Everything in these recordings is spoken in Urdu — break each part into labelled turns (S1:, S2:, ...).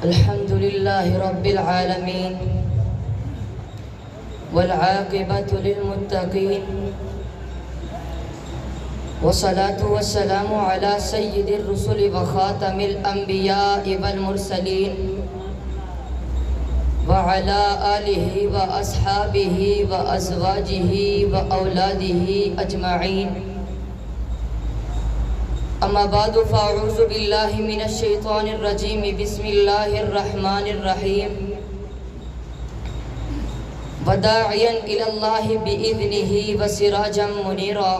S1: الحمد لله رب العالمين والعاقبة للمتقين والصلاة والسلام على سيد الرسل وخاتم الأنبياء والمرسلين وعلى آله وأصحابه وأزواجه وأولاده أجمعين اما بعد فاعوذ باللہ من الشیطان الرجیم بسم اللہ الرحمن الرحیم وداعیا الی اللہ بإذنہ وسراجا منیرا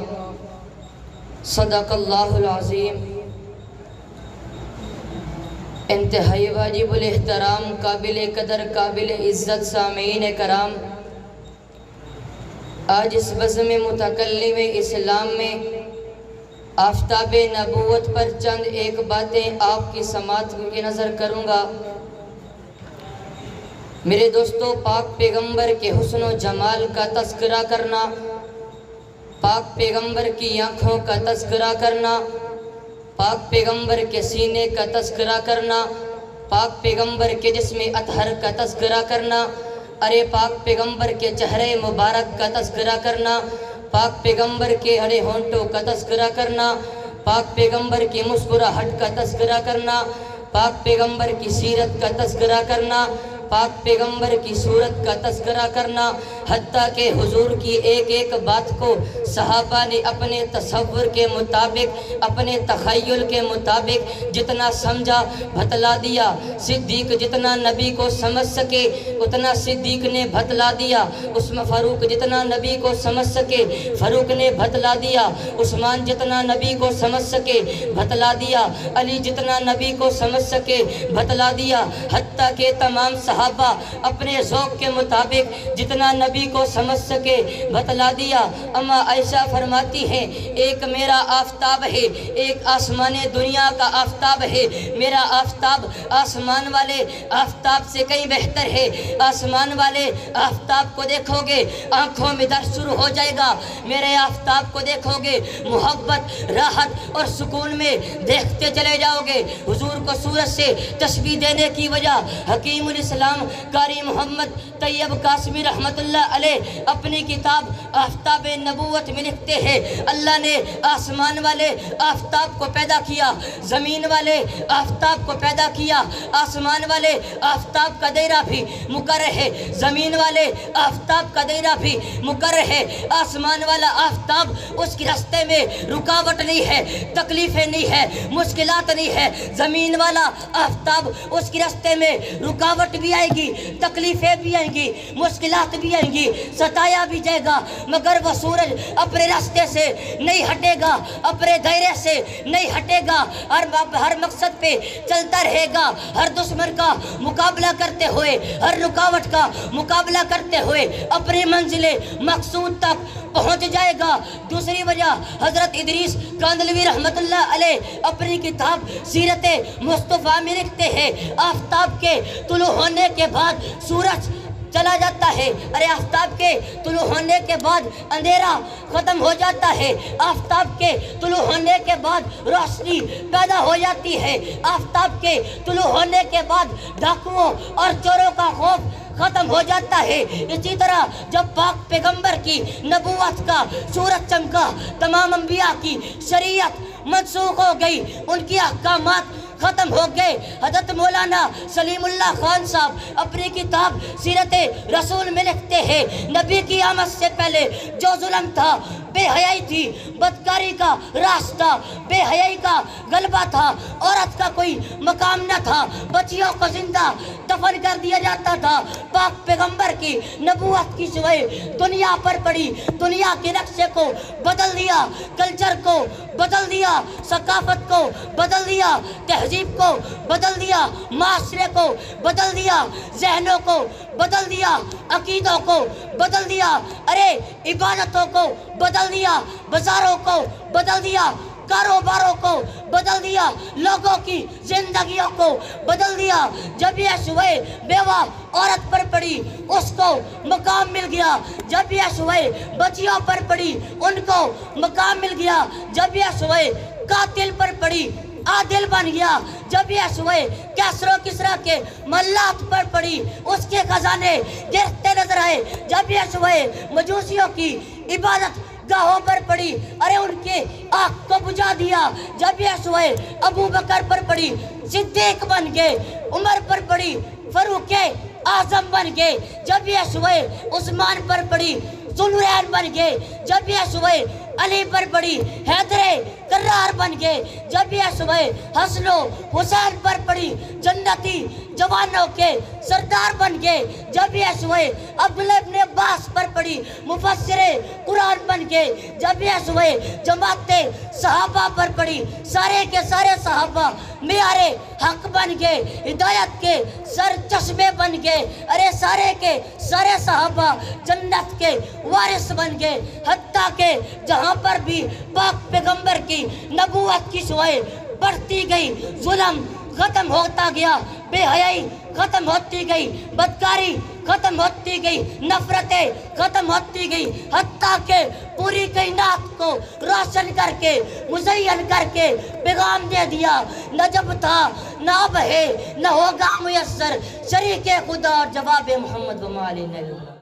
S1: صدق اللہ العظیم۔ انتہائی واجب الاحترام، قابل قدر، قابل عزت سامعین کرام، آج اس بزم متکلم اسلام میں آفتاب نبوت پر چند ایک باتیں آپ کی سماعت کی نظر کروں گا۔ میرے دوستو، پاک پیغمبر کے حسن و جمال کا تذکرہ کرنا، پاک پیغمبر کی آنکھوں کا تذکرہ کرنا، پاک پیغمبر کے سینے کا تذکرہ کرنا، پاک پیغمبر کے جسم اطہر کا تذکرہ کرنا، ارے پاک پیغمبر کے چہرے مبارک کا تذکرہ کرنا، پاک پیغمبر کے اڑے ہونٹوں کا تذکرہ کرنا، پاک پیغمبر کی مسکراہٹ کا تذکرہ کرنا، پاک پیغمبر کی سیرت کا تذکرہ کرنا، پاک پیغمبر کی صورت کا تذکرہ کرنا، حتیٰ کہ حضور کی ایک ایک بات کو صحابہ نے اپنے تصور کے مطابق، اپنے تخیل کے مطابق جتنا سمجھا بتلا دیا۔ صدیق جتنا نبی کو سمجھ سکے اتنا صدیق نے بتلا دیا، فاروق جتنا نبی کو سمجھ سکے فاروق نے بتلا دیا، عثمان جتنا نبی کو سمجھ سکے بتلا دیا، علی جتنا نبی کو سمجھ سکے بتلا دیا، حتیٰ کہ تمام صحابہ اپنے ذوق کے مطابق جتنا نبی کو سمجھ سکے بتلا دیا۔ اما عائشہ فرماتی ہیں، ایک میرا آفتاب ہے، ایک آسمان دنیا کا آفتاب ہے، میرا آفتاب آسمان والے آفتاب سے کہیں بہتر ہے۔ آسمان والے آفتاب کو دیکھو گے آنکھوں میں درد شروع ہو جائے گا، میرے آفتاب کو دیکھو گے محبت، راحت اور سکون میں دیکھتے چلے جاؤ گے۔ حضور کو سورج سے تشبیہ دینے کی وجہ حکیم الاسلام قاری محمد طیب قاسمی رحمت اللہ علیہ اپنی کتاب آفتاب نبوت میں لکھتے ہیں، اللہ نے آسمان والے آفتاب کو پیدا کیا، زمین والے آفتاب کو پیدا کیا، آسمان والے آفتاب کا دائرہ بھی مقرر ہے، زمین والے آفتاب کا دائرہ بھی مقرر ہے۔ آسمان والا آفتاب اس کے راستے میں رکاوٹ نہیں ہے، تکلیفیں نہیں ہے، مشکلات نہیں ہے۔ زمین والا آفتاب اس کے راستے میں رکاوٹ بھی آئے گی، تکلیفیں بھی آئیں گی، مشکلات بھی آئیں گی، ستایا بھی جائے گا، مگر وہ سورج اپنے راستے سے نہیں ہٹے گا، اپنے دائرے سے نہیں ہٹے گا، ہر مقصد پہ چلتا رہے گا، ہر دشمن کا مقابلہ کرتے ہوئے، ہر رکاوٹ کا مقابلہ کرتے ہوئے اپنی منزل مقصود تک پہنچ جائے گا۔ دوسری وجہ حضرت ادریس کاندھلوی رحمت اللہ علیہ اپنی کتاب سیرت مصطفیٰ میں لکھتے ہیں، آفتاب کے طلوع ہونے کے بعد سورج چلا جاتا ہے، ارے آفتاب کے طلوع ہونے کے بعد اندھیرا ختم ہو جاتا ہے، آفتاب کے طلوع ہونے کے بعد روشنی پیدا ہو جاتی ہے، آفتاب کے طلوع ہونے کے بعد ڈاکوؤں اور چوروں کا خوف ختم ہو جاتا ہے۔ اسی طرح جب پاک پیغمبر کی نبوت کا سورج چمکا، تمام انبیاء کی شریعت منسوخ ہو گئی، ان کی احکامات ختم ہو گئے۔ حضرت مولانا سلیم اللہ خان صاحب اپنی کتاب سیرت رسول میں لکھتے ہیں، نبی کی آمد سے پہلے جو ظلم تھا، بے حیائی تھی، بدکاری کا راز تھا، بے حیائی کا غلبہ تھا، عورت کا کوئی مقام نہ تھا، بچیوں کو زندہ دفن کر دیا جاتا تھا۔ پاک پیغمبر کی نبوت کی شعاع دنیا پر پڑی، دنیا کے نقشے کو بدل دیا، کلچر کو بدل دیا، ثقافت کو بدل دیا، تہذیب کو بدل دیا، معاشرے کو بدل دیا، ذہنوں کو بدل دیا، عقیدوں کو بدل دیا، ارے عبادتوں کو بدل دیا، بازاروں کو بدل دیا، کاروباروں کو بدل دیا، لوگوں کی زندگیوں کو بدل دیا۔ جب یہ شعاع بیوہ عورت پر پڑی اس کو مقام مل گیا، جب یہ شعاع بچیوں پر پڑی ان کو مقام مل گیا، جب یہ شعاع قاتل پر پڑی
S2: عادل بن گیا جب یہ سوئے کیسر و کسرا کے ملات پر پڑی اس کے خزانے گرتے نظر آئے جب یہ سوئے مجوسیوں کی عبادت گاہوں پر پڑی ارے ان کے آنکھ کو بجھا دیا جب یہ سوئے ابو بکر پر پڑی صدیق بن گئے عمر پر پڑی فاروق اعظم بن گئے جب یہ سوئے عثمان پر پڑی ذوالنورین بن گئے جب یہ سوئے علی پر پڑی حیدر کرار بن گئے جب یہ سوئے حسن و حسین پر پڑی جنتی جوانوں کے سردار بن گئے جب یہ سوئے عبداللہ ابن عباس پر پڑی مفسر قرآن بن گئے جب یہ سوئے جماعت صحابہ پر پڑی سارے کے سارے صحابہ معیار حق بن گئے ہدایت کے سر چشمے بن گئے ارے سارے کے سارے صحابہ جنت کے وارث بن گئے حتیٰ کہ جہاں پر بھی پاک پیغمبر کی نبوت کی شعاع بڑھتی گئی ظلم ختم ہوتا گیا بے حیائی ختم ہوتی گئی بدکاری ختم ہوتی گئی نفرتیں ختم ہوتی گئی حتیٰ کہ پوری کائنات کو روشن کر کے مزین کر کے پیغام دے دیا نہ جب تھا نہ اب ہے نہ ہوگا میسر شریک خدا اور جواب محمد و علیہ